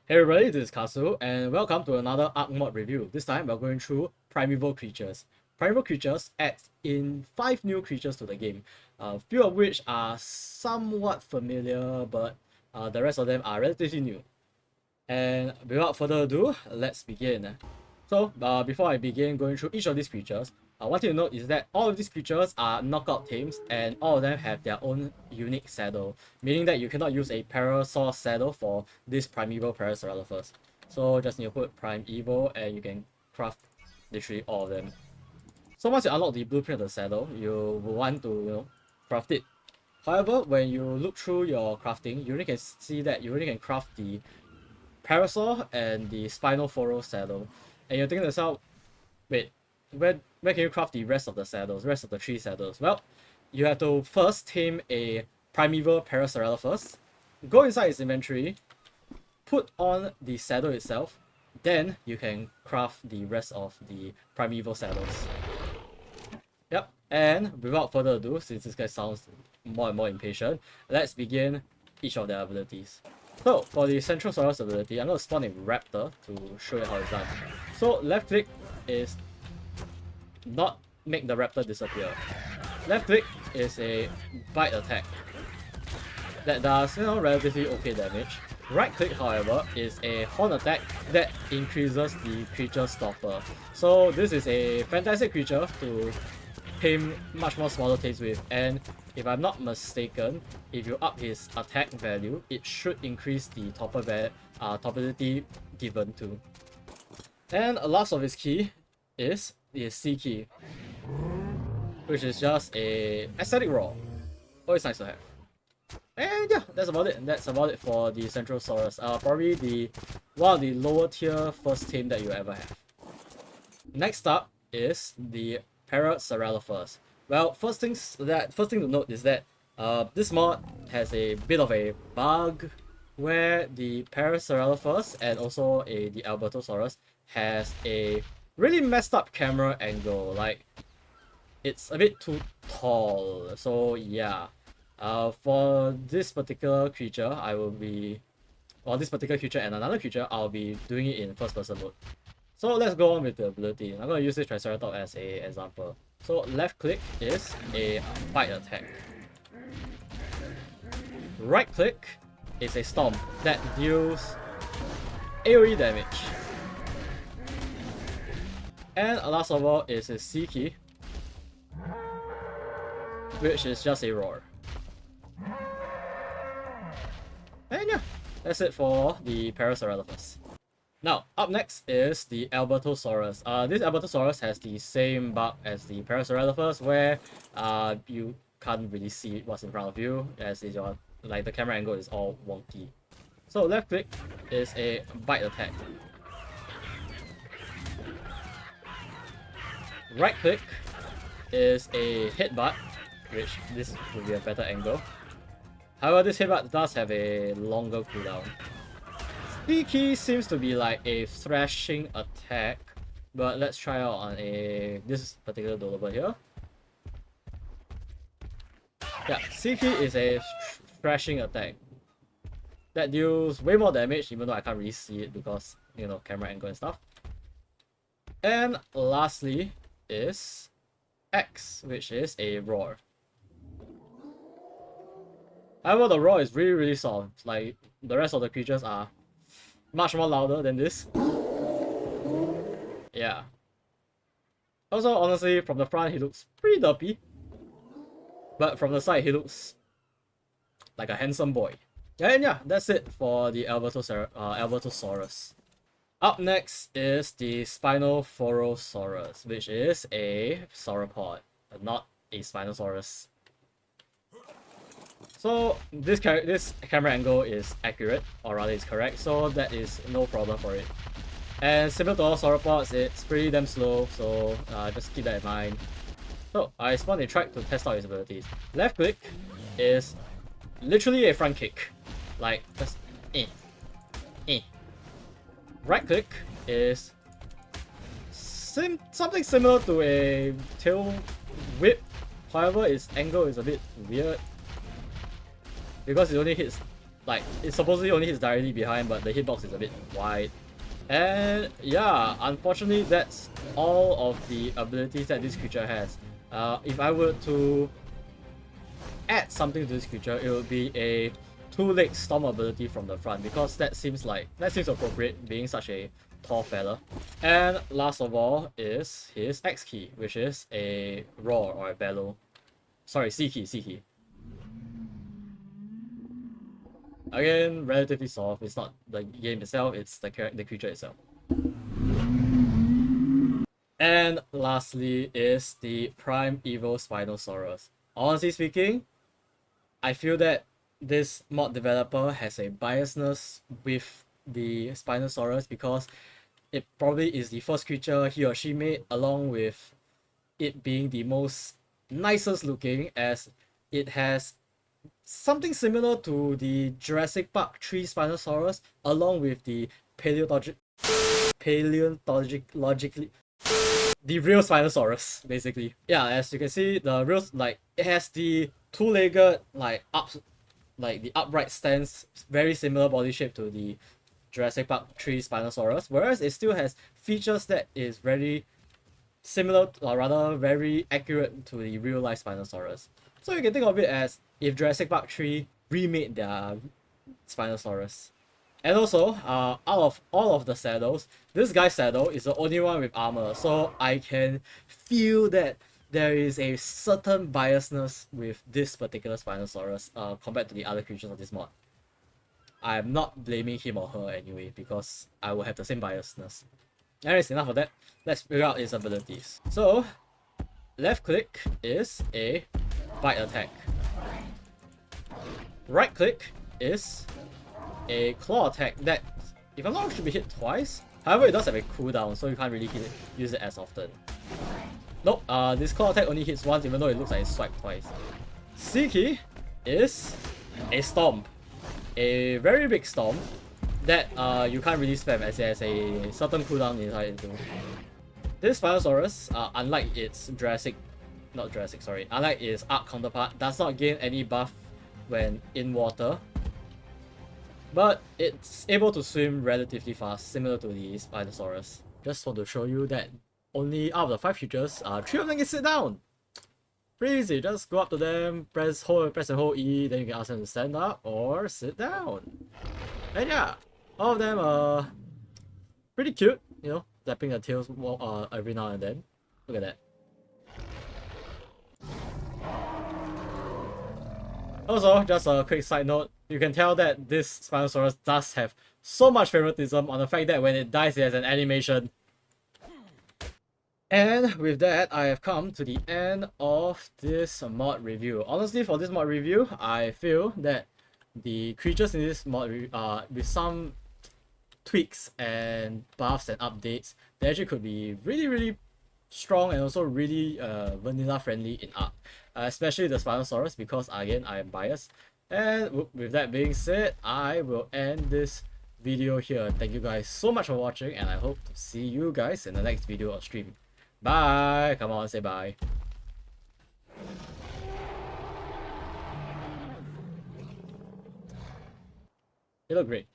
Hey everybody, this is Kasu, and welcome to another Ark Mod review. This time we're going through Primeval creatures. Primeval creatures adds in 5 new creatures to the game, a few of which are somewhat familiar, but the rest of them are relatively new. And without further ado, let's begin. So, before I begin going through each of these creatures, one thing to note is that all of these creatures are knockout tames and all of them have their own unique saddle, meaning that you cannot use a Parasaur saddle for this Primeval Parasaurolophus. So just need to put Primeval and you can craft literally all of them. So once you unlock the blueprint of the saddle, you will want to craft it. However, when you look through your crafting, you only can see that you only can craft the Parasaur and the Spinal Furrow saddle. And you're thinking to yourself, wait, where can you craft the rest of the saddles, rest of the 3 saddles? Well, you have to first tame a Primeval Parasaurolophus, go inside its inventory, put on the saddle itself, then you can craft the rest of the Primeval saddles. Yep, and without further ado, since this guy sounds more and more impatient, let's begin each of their abilities. So, for the Central Saurus ability, I'm going to spawn a Raptor to show you how it's done. So, left click is not make the Raptor disappear. Left click is a bite attack that does, relatively okay damage. Right click, however, is a horn attack that increases the creature's stopper. So this is a fantastic creature to tame much more smaller tames with, and if I'm not mistaken, if you up his attack value, it should increase the toppability given to. And last of his key is the C key, which is just a aesthetic roll. Always nice to have. And yeah, that's about it. That's about it for the Central Saurus. Probably one of the lower tier first tame that you ever have. Next up is the Parasaurolophus. Well, first thing to note is that this mod has a bit of a bug where the Parasaurolophus and also the Albertosaurus has a really messed up camera angle. Like, it's a bit too tall. So yeah, for this particular creature, this particular creature and another creature, I'll be doing it in first person mode. So let's go on with the ability. I'm going to use this Triceratops as an example. So left click is a bite attack. Right click is a stomp that deals AoE damage. And last of all is a C key, which is just a roar. And yeah, that's it for the Parasaurolophus. Now, up next is the Albertosaurus. This Albertosaurus has the same bug as the Parasaurolophus, where you can't really see what's in front of you, as is the camera angle is all wonky. So left click is a bite attack. Right click is a headbutt, which this would be a better angle. However, this headbutt does have a longer cooldown. C key seems to be like a thrashing attack, but let's try out on this particular Dolobot here. Yeah, C key is a thrashing attack that deals way more damage, even though I can't really see it because, camera angle and stuff. And lastly is X, which is a roar. However, the roar is really soft. Like, the rest of the creatures are much more louder than this. Yeah. Also, honestly, from the front he looks pretty derpy, but from the side he looks like a handsome boy. And yeah, that's it for the Albertosaurus. Up next is the Spinophosaurus, which is a sauropod, not a Spinosaurus. So this camera angle is accurate, or rather it's correct, so that is no problem for it. And similar to all sauropods, it's pretty damn slow, so just keep that in mind. So I spawned a track to test out its abilities. Left click is literally a front kick, like just eh. Right click is something similar to a tail whip, however its angle is a bit weird, because it only hits like, it supposedly only hits directly behind, but the hitbox is a bit wide. And yeah, unfortunately, that's all of the abilities that this creature has. If I were to add something to this creature, it would be a two-leg storm ability from the front, because that seems appropriate, being such a tall fella. And last of all is his X key, which is a roar or a bellow. Sorry, C key. Again, relatively soft. It's not the game itself, it's the creature itself. And lastly is the Primeval Spinosaurus. Honestly speaking, I feel that this mod developer has a biasness with the Spinosaurus because it probably is the first creature he or she made, along with it being the most nicest looking, as it has something similar to the Jurassic Park 3 Spinosaurus, along with the paleontologically the real Spinosaurus, basically. Yeah, as you can see, the real, like, it has the two-legged, like the upright stance, very similar body shape to the Jurassic Park 3 Spinosaurus, whereas it still has features that is very similar, or rather very accurate to the real life Spinosaurus. So you can think of it as if Jurassic Park 3 remade their Spinosaurus. And also, out of all of the saddles, this guy's saddle is the only one with armor, so I can feel that there is a certain biasness with this particular Spinosaurus compared to the other creatures of this mod. I'm not blaming him or her anyway, because I will have the same biasness. Anyways, enough of that. Let's figure out its abilities. So, left click is a bite attack. Right click is a claw attack that, if I'm not wrong, should be hit twice. However, it does have a cooldown, so you can't really use it as often. Nope, this claw attack only hits once, even though it looks like it's swiped twice. C key is a stomp. A very big stomp that you can't really spam, as it has a certain cooldown inside it too. This Spinosaurus, unlike its unlike its Ark counterpart, does not gain any buff when in water, but it's able to swim relatively fast, similar to the Spinosaurus. Just want to show you that only out of the 5 creatures, 3 of them can sit down. Pretty easy, just go up to them, press and hold E, then you can ask them to stand up or sit down. And yeah, all of them are pretty cute, you know, flapping their tails every now and then. Look at that. Also, just a quick side note, you can tell that this Spinosaurus does have so much favoritism on the fact that when it dies, it has an animation. And with that, I have come to the end of this mod review. Honestly, for this mod review, I feel that the creatures in this mod, with some tweaks and buffs and updates, they actually could be really strong and also really vanilla friendly in Ark. Especially the Spinosaurus, because again, I am biased. And with that being said, I will end this video here. Thank you guys so much for watching, and I hope to see you guys in the next video or stream. Bye! Come on, say bye. You look great.